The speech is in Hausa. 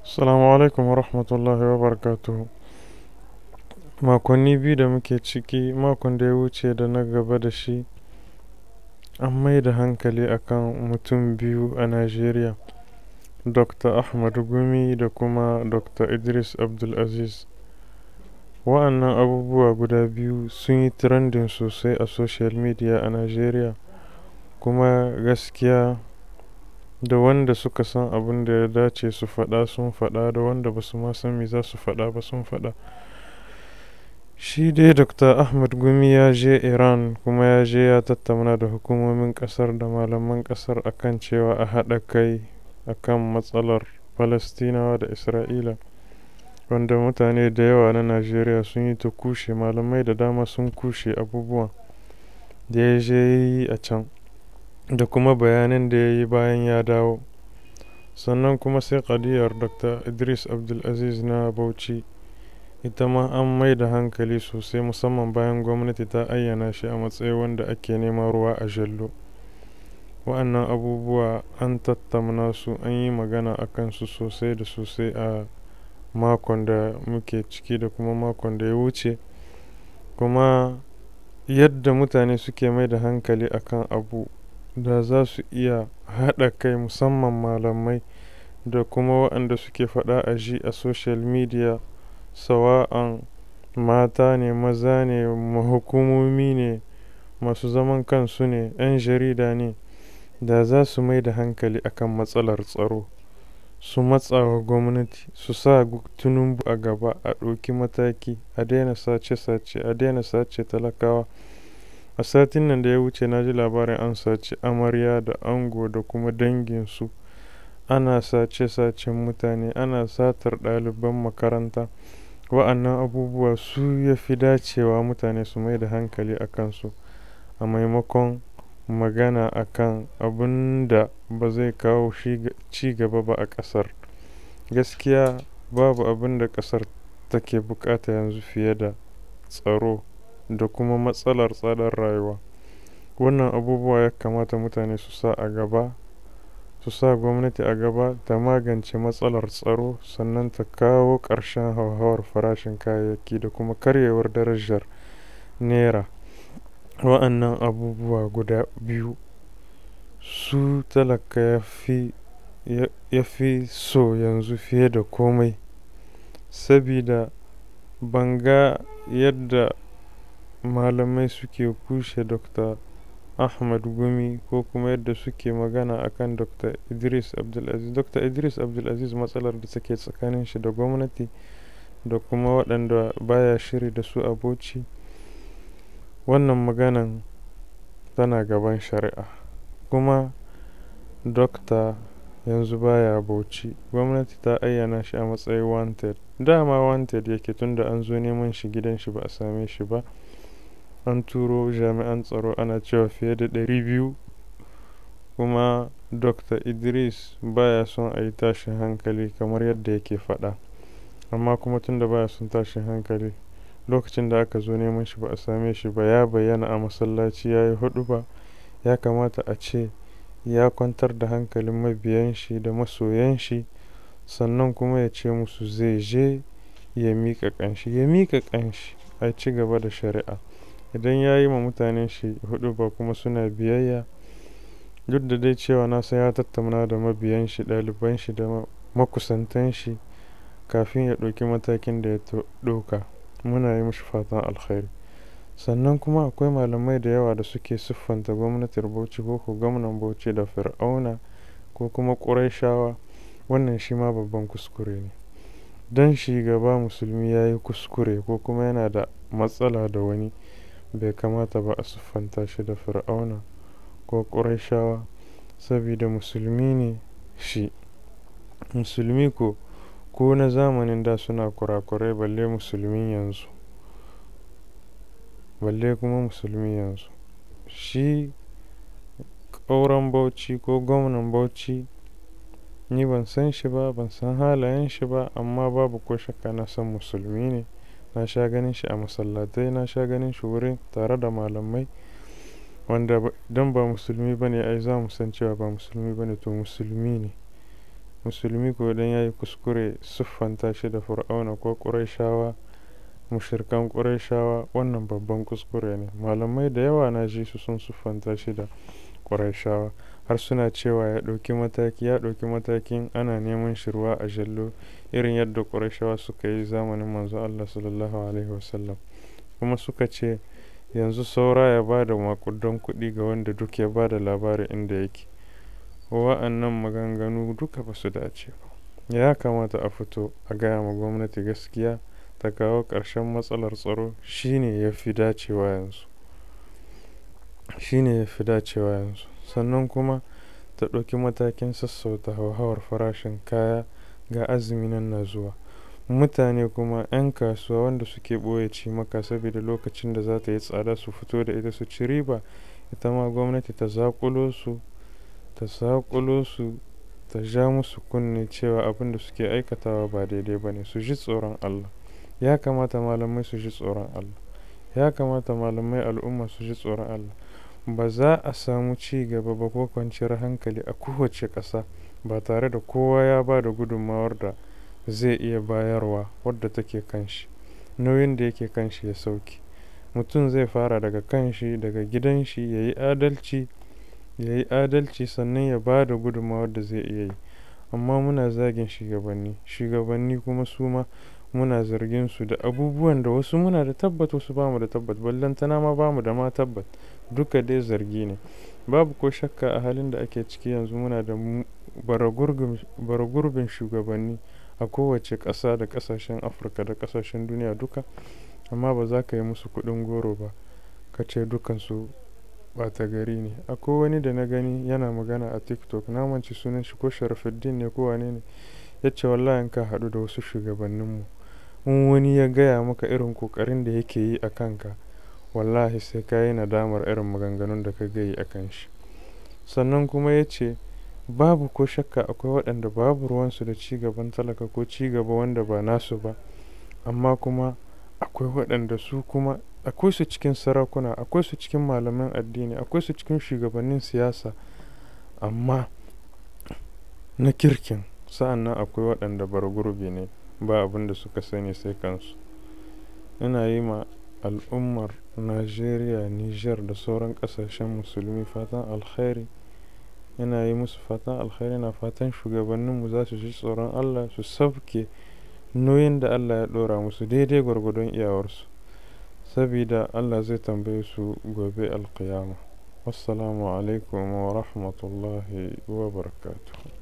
Assalamu alaikum wa rahmatullahi wa barakatuhu. Makonni biyu da muke ciki, makon da ya wuce da na gaba da shi, an mai da hankali akan mutum biyu a Najeriya, Dr. Ahmad Gumi da kuma Dr. Idris Abdulaziz. Wa'annan abubuwa guda biyu sun yi trending sosai a social media a Najeriya, kuma gaskiya da wanda suka san abin da ya dace su faɗa sun faɗa, da wanda ba su ma san me za su faɗa ba sun faɗa. Shi dai Dr. Ahmad Gumi ya je Iran, kuma ya je ya tattauna da hukumomin ƙasar da malaman ƙasar akan cewa a haɗa kai akan matsalar Falastinawa da Isra'ila, wanda mutane da yawa na Najeriya sun yi ta kushe, malamai da dama sun kushe abubuwan da ya je yi a can, da kuma bayanan da ya yi bayan ya dawo. Sannan kuma sai ƙadiyar Dr. Idris Abdulaziz na Bauchi, ita ma an mai da hankali sosai, musamman bayan gwamnati ta ayyana shi a matsayin wanda ake neman ruwa a jallo. Wa'annan abubuwa an tattauna su, an yi magana a kansu sosai da sosai a makon da muke ciki da kuma makon da ya wuce. Kuma yadda mutane suke mai da hankali akan abu, da za su iya haɗa kai, musamman malamai da kuma waɗanda suke faɗa a ji a social media, sawa'an mata ne, maza ne, hukumomi ne, masu zaman kansu ne, 'yan jarida ne, da za su mai da hankali akan matsalar tsaro, su matsa wa gwamnati, su sa Tinubu a gaba, a ɗauki mataki, a daina sace-sace, a daina sace talakawa. A satin nan da ya wuce na ji labarin an sace amarya da ango da kuma danginsu, ana sace-sacen mutane, ana satar ɗaliban makaranta. Wa'annan abubuwa su ya fi dacewa mutane su mai da hankali a kansu, a maimakon magana akan abin da ba zai kawo ci gaba ba a ƙasar. Gaskiya babu abin da ƙasar take bukata yanzu fiye da tsaro da kuma matsalar tsadar rayuwa. Wannan abubuwa ya kamata mutane su sa a gaba, su sa gwamnati a gaba ta magance matsalar tsaro, sannan ta kawo ƙarshen hauhawar farashin kayayyaki da kuma karyewar darajar naira. Wa'annan abubuwa guda biyu su talaka ya fi so yanzu fiye da komai, sabida banga yadda malamai suke kushe Dr. Ahmad Gumi ko kuma yadda suke magana akan Dr. Idris Abdulaziz. Dr. Idris Abdulaziz matsalar da take tsakanin shi da gwamnati da kuma waɗanda baya shiri da su a Bauchi, wannan maganan tana gaban shari'a. Kuma Dokta yanzu baya Bauchi, gwamnati ta ayyana shi a matsayin wanted. Dama wanted yake, tunda an zo neman shi gidan shi ba a same shi ba. An turo jami'an tsaro, ana cewa fiye da 200. Kuma Dr. Idris baya son a yi tashin hankali kamar yadda yake faɗa, amma kuma tunda baya son tashin hankali, lokacin da aka zo neman shi ba a same shi ba, ya bayyana a masallaci ya yi huɗuba. Ya kamata a ce ya kwantar da hankalin mabiyan shi da masoyan shi, sannan kuma ya ce musu zai je ya miƙa ƙanshi a ci gaba da shari'a. Idan ya yi ma mutanen shi huɗuba kuma suna biyayya, duk da dai cewa na san ya tattauna da mabiyan shi, ɗaliban shi da makusantan shi kafin ya ɗauki matakin da ya ɗauka. Muna yi mishi fatan alkhairi. Sannan kuma akwai malamai da yawa da suke siffanta gwamnatin Bauchi ko gwamnan Bauchi da Fir'auna ko kuma Qurayshawa. Wannan shi ma babban kuskure ne. Dan shugaba musulmi ya yi kuskure ko kuma yana da matsala da wani, bai kamata ba a siffanta shi da Fir'auna ko Qurayshawa, saboda musulmi ne shi. Musulmi ko na zamanin da suna kurakurai, balle kuma musulmi yanzu. Shi ƙauren Bauchi ko gwamnan Bauchi, ni ban san shi ba, ban san halayen shi ba, amma babu ko shakka na san musulmi ne. Na sha ganin shi a masallatai, na sha ganin shi wurin tare da malamai, wanda don ba musulmi bane ai za mu san cewa ba musulmi bane, to musulmi ne. musulmi ko dan yayi kuskure siffanta shi da fir'auna ko ƙurayshawa mushirkan ƙurayshawa, wannan babban kuskure ne. Malamai da yawa na ji su sun siffanta shi da ƙurayshawa, har suna cewa ya ɗauki matakin ana neman shi ruwa a jallo irin yadda ƙurayshawa suka yi zamanin manzo Allah sallallahu alaihi wasallam. Kuma suka ce yanzu saura ya ba da maƙudan kuɗi ga wanda duk ya ba da labarin inda yake. Wa'annan maganganu duka ba su dace ba. Ya kamata a fito a gaya ma gwamnati gaskiya ta kawo ƙarshen matsalar tsaro, shine ya fi dacewa yanzu. Sannan kuma ta ɗauki matakin sassauta hauhawar farashin kaya, ga azumi nan na zuwa. Mutane kuma 'yan kasuwa wanda suke ɓoye cimaka saboda lokacin da za ta yi tsada su fito da ita su ci riba, ita ma gwamnati ta zaƙulo su ta ja musu kunne cewa abin da suke aikatawa ba daidai ba ne, su ji tsoron Allah. Ya kamata malamai su ji tsoron Allah. Ya kamata malamai al'umma su ji tsoron Allah. Ba za a samu ci gaba ba ko kwanciyar hankali a kowace ƙasa ba tare da kowa ya ba da gudunmawar da zai iya bayarwa wadda take kanshi, nauyin da yake kanshi ya sauke. Mutum zai fara daga kanshi, daga gidan shi, ya yi adalci sannan ya ba da gudunmawar da zai iya yi. Amma muna zagin shugabanni kuma su ma muna zargin su da abubuwan da wasu muna da tabbat wasu bamu da tabbat, ballantana ma bamu da ma tabbat, duka dai zargi ne. Babu ko shakka a halin da ake ciki yanzu muna da baragurbin shugabanni a kowace ƙasa da ƙasashen Afirka da ƙasashen duniya duka, amma ba za ka yi musu kuɗin goro ba ka ce dukansu ɓata gari ne. Akwai wani da na gani yana magana a TikTok, na mance sunan shi ko Sharafuddin ne ko wane ne, ya ce wallahi in ka haɗu da wasu shugabanninmu, in wani ya gaya maka irin ƙoƙarin da yake yi a kanka, wallahi sai ka yi nadamar irin maganganun da ka gayi a kan shi. Sannan kuma ya ce babu ko shakka akwai waɗanda babu ruwansu da ci gaban talaka ko ci gaba wanda ba nasu ba, amma kuma akwai waɗanda su kuma akwai su cikin sarakuna, akwai su cikin malaman addini, akwai su cikin shugabannin siyasa, amma na kirkin. Sa'an nan akwai waɗanda bargurbi ne, ba abin da suka sani sai kansu. Ina yi ma al'ummar Najeriya, Nijar da sauran ƙasashen musulmi fatan alkhairi. Ina yi musu fatan alkhairi, na fatan shugabanninmu za su ji tsoron Allah, su sauke nauyin da Allah ya ɗora musu daidai gwargwadon iyawarsu, sabida Allah zai tambaye su gobe alƙiyama. Wassalamu alaikum wa rahmatullahi wa barakatuh.